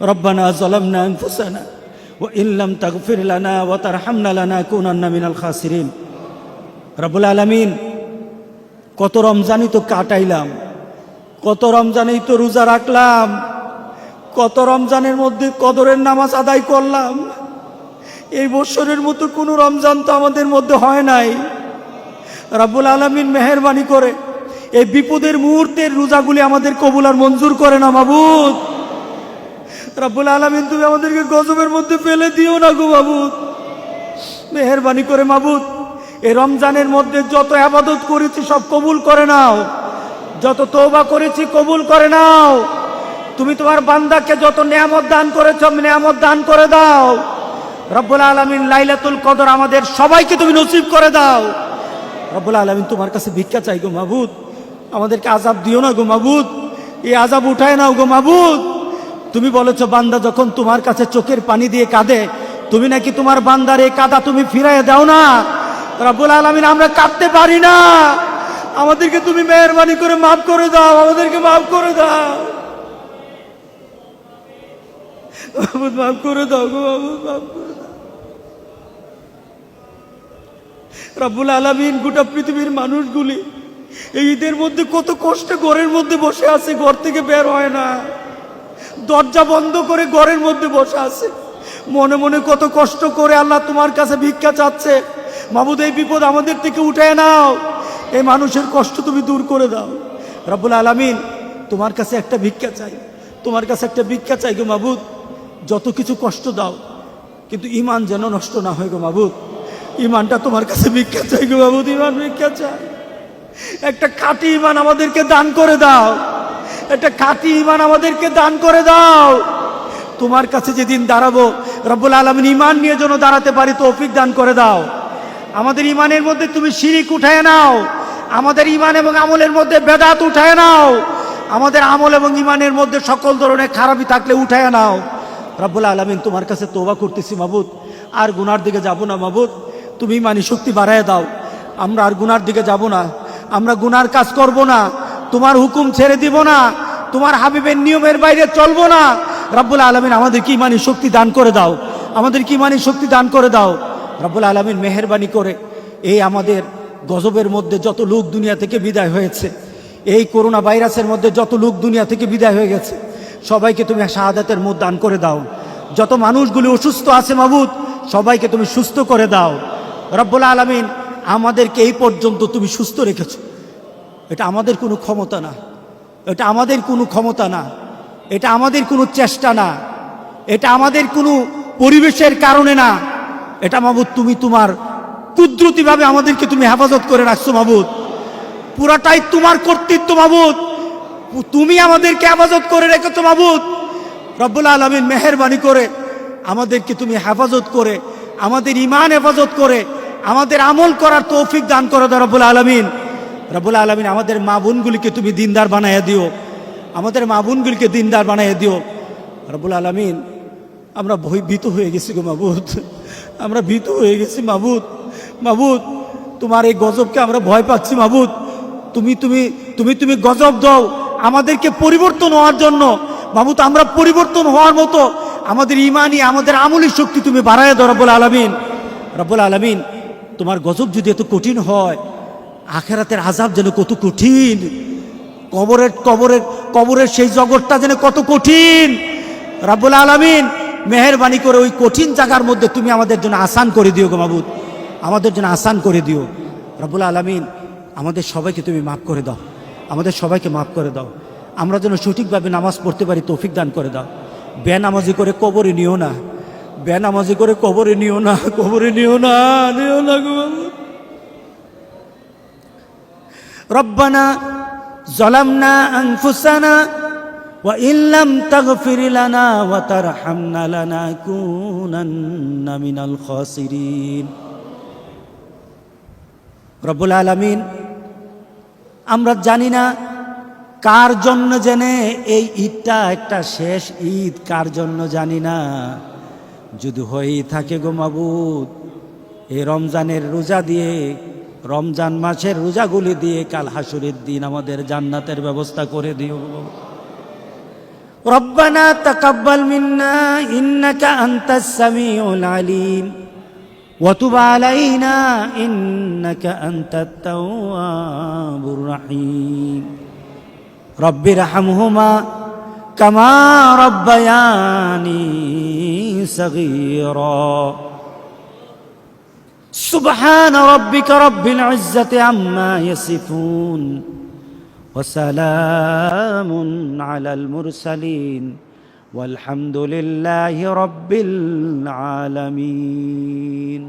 রব্বানা যালামনা আনফুসানা ওয়া ইন লাম তাগফির লানা ওয়া তারহামনা লানাকুনান্না মিনাল খাসিরিন। রব্বুল আলামিন, কত রমজানই তো কাটাইলাম, কত রমজানেই তো রোজা রাখলাম, কত রমজানের মধ্যে কদরের নামাজ আদায় করলাম। এই বছরের মতো কোনো রমজান তো আমাদের মধ্যে হয় নাই। রব্বুল আলামিন মেহেরবানি করে এই বিপদের মুহূর্তের রোজাগুলি আমাদের কবুল আর মঞ্জুর করে না মাবুদ। রব্বুল আলামিন, তুমি আমাদেরকে গজবের মধ্যে ফেলে দিও না গো মাবুদ। মেহেরবানি করে মাবুদ, এই রমজানের মধ্যে যত ইবাদত করেছি সব কবুল করে নাও, যত তওবা করেছি কবুল করে নাও। তুমি তোমার বান্দাকে যত নিয়ামত দান করেছো নিয়ামত দান করে দাও। রব্বুল আলামিন, লাইলাতুল কদর আমাদের সবাইকে তুমি নসিব করে দাও। রব্বুল আলামিন, তোমার কাছে ভিক্ষা চাই গো মাবুদ, আমাদেরকে আযাব দিও না গো মাবুদ, এই আযাব উঠায় নাও গো মাবুদ। তুমি বলেছো বান্দা যখন তোমার কাছে চোখের পানি দিয়ে কাঁদে, তুমি নাকি তোমার বান্দার এই কাঁদা তুমি ফিরাইয়া দাও না। রব্বুল আলামিন, আমরা কাঁদতে পারি না, আমাদেরকে তুমি মেহেরবানি করে মাফ করে দাও, আমাদেরকে মাফ করে দাও মাবুদ, মাফ করে দাও গো মাবুদ, মাফ করে দাও। রব্বুল আলামিন, গোটা পৃথিবীর মানুষগুলি এই ঈদের মধ্যে কত কষ্টে ঘরের মধ্যে বসে আছে, ঘর থেকে বের হয় না, দরজা বন্ধ করে ঘরের মধ্যে বসে আছে, মনে মনে কত কষ্ট করে আল্লাহ তোমার কাছে ভিক্ষা চাচ্ছে। মাবুদ, এই বিপদ আমাদের থেকে উঠায় নাও, এই মানুষের কষ্ট তুমি দূর করে দাও। রব্বুল আলামিন, তোমার কাছে একটা ভিক্ষা চাই, তোমার কাছে একটা ভিক্ষা চাই গো মাবুদ। যত কিছু কষ্ট দাও, কিন্তু ঈমান যেন নষ্ট না হয় গো মাবুদ। ঈমানটা তোমার কাছে ভিক্ষা চাই গো মাবুদ, ঈমান ভিক্ষা চাই। একটা খাঁটি ঈমান আমাদেরকে দান করে দাও, একটা খাঁটি ঈমান আমাদেরকে দান করে দাও। তোমার কাছে যেদিন দাঁড়াবো রব্বুল আলামিন, ঈমান নিয়ে যেন দাঁড়াতে পারি তৌফিক দান করে দাও। আমাদের ঈমানের মধ্যে তুমি শিরিক উঠায় নাও, আমাদের ঈমান এবং আমলের মধ্যে বেদাত উঠায় নাও, আমাদের আমল এবং ঈমানের মধ্যে সকল ধরনের খারাপি থাকলে উঠায় নাও। রব্বুল আলামিন, তোমার কাছে তওবা করতেছি মাবুদ, আর গুনার দিকে যাব না মাবুদ। তুমি ঈমানি শক্তি বাড়ায় দাও, আমরা আর গুনার দিকে যাব না, আমরা গুনার কাজ করব না, তোমার হুকুম ছেড়ে দিব না, তোমার হাবিবের নিয়মের বাইরে চলবো না। রব্বুল আলামিন, আমাদেরকে ঈমানি শক্তি দান করে দাও, আমাদেরকে ঈমানি শক্তি দান করে দাও। রব্বুল আলামিন, মেহেরবানি করে এই আমাদের গজবের মধ্যে যত লোক দুনিয়া থেকে বিদায় হয়েছে, এই করোনা ভাইরাসের মধ্যে যত লোক দুনিয়া থেকে বিদায় হয়ে গেছে, সবাইকে তুমি শাহাদাতের মুখ দান করে দাও। যত মানুষগুলি অসুস্থ আছে মাবুদ, সবাইকে তুমি সুস্থ করে দাও। রব্বুল আলামিন, আমাদেরকে এই পর্যন্ত তুমি সুস্থ রেখেছো, এটা আমাদের কোনো ক্ষমতা না, এটা আমাদের কোনো ক্ষমতা না, এটা আমাদের কোনো চেষ্টা না, এটা আমাদের কোনো পরিবেশের কারণে না, এটা মাবুদ তুমি তোমার কুদরতিভাবে আমাদেরকে তুমি হেফাজত করে রাখছো মাবুদ। পুরাটাই তোমার কর্তৃত্ব মাবুদ, তুমি আমাদেরকে হেফাজত করে রেখেছো মাবুদ। রব্বুল আলামিন, মেহেরবানি করে আমাদেরকে তুমি হেফাজত করে, আমাদের ঈমান হেফাজত করে, আমাদের আমল করার তৌফিক দান করে দাও রব্বুল আলামিন। রব্বুল আলামিন, আমাদের মা বোনগুলিকে তুমি দিনদার বানাইয়া দিও, আমাদের মা বোনগুলিকে দিনদার বানাইয়া দিও। রব্বুল আলামিন, আমরা ভীত হয়ে গেছি গো মাবুদ, আমরা ভীত হয়ে গেছি মাবুদ। মাবুদ, তোমার এই গজবকে আমরা ভয় পাচ্ছি মাবুদ। তুমি তুমি তুমি তুমি গজব দাও আমাদেরকে পরিবর্তন হওয়ার জন্য মাবুদ। আমরা পরিবর্তন হওয়ার মতো আমাদের ঈমানি, আমাদের আমলি শক্তি তুমি বাড়ায় দাও রব্বুল আলামিন। রব্বুল আলামিন, তোমার গজব যদি এত কঠিন হয়, আখিরাতের আযাব যেন কত কঠিন, কবরের কবরের কবরের সেই জগৎটা যেন কত কঠিন। রব্বুল আলামিন, মেহেরবানি করে ওই কঠিন জায়গার মধ্যে তুমি আমাদের জন্য আসান করে দিও গো মাবুদ, আমাদের জন্য আসান করে দিও। রব্বুল আলামিন, আমাদের সবাইকে তুমি মাফ করে দাও, আমাদের সবাইকে মাফ করে দাও। আমরা যেন সঠিকভাবে নামাজ পড়তে পারি তৌফিক দান করে দাও। বেনামাজি করে কবরে নিও না, বেনামাজি করে কবরে নিও না, কবরে নিও না, নিও না গো মাবুদ। রব্বানা যালামনা আনফুসানা ওয়া ইন লাম তাগফির লানা ওয়া তারহামনা লানাকুনান্না মিনাল খাসিরিন। রব্বুল আলামিন, আমরা জানি না কার জন্য জেনে এই ঈদটা একটা শেষ ঈদ, কার জন্য জানি না। যদি হয়েই থাকে গো মাবুদ, এই রমজানের রোজা দিয়ে, রমজান মাসের রোজাগুলি দিয়ে কাল হাসুরের দিন আমাদের জান্নাতের ব্যবস্থা করে দিও। ربنا تقبل منا إنك أنت السميع العليم وتب علينا إنك أنت التواب الرحيم رب ارحمهما كما ربياني صغيرا سبحان ربك رب العزة عما يصفون وسلام على المرسلين والحمد لله رب العالمين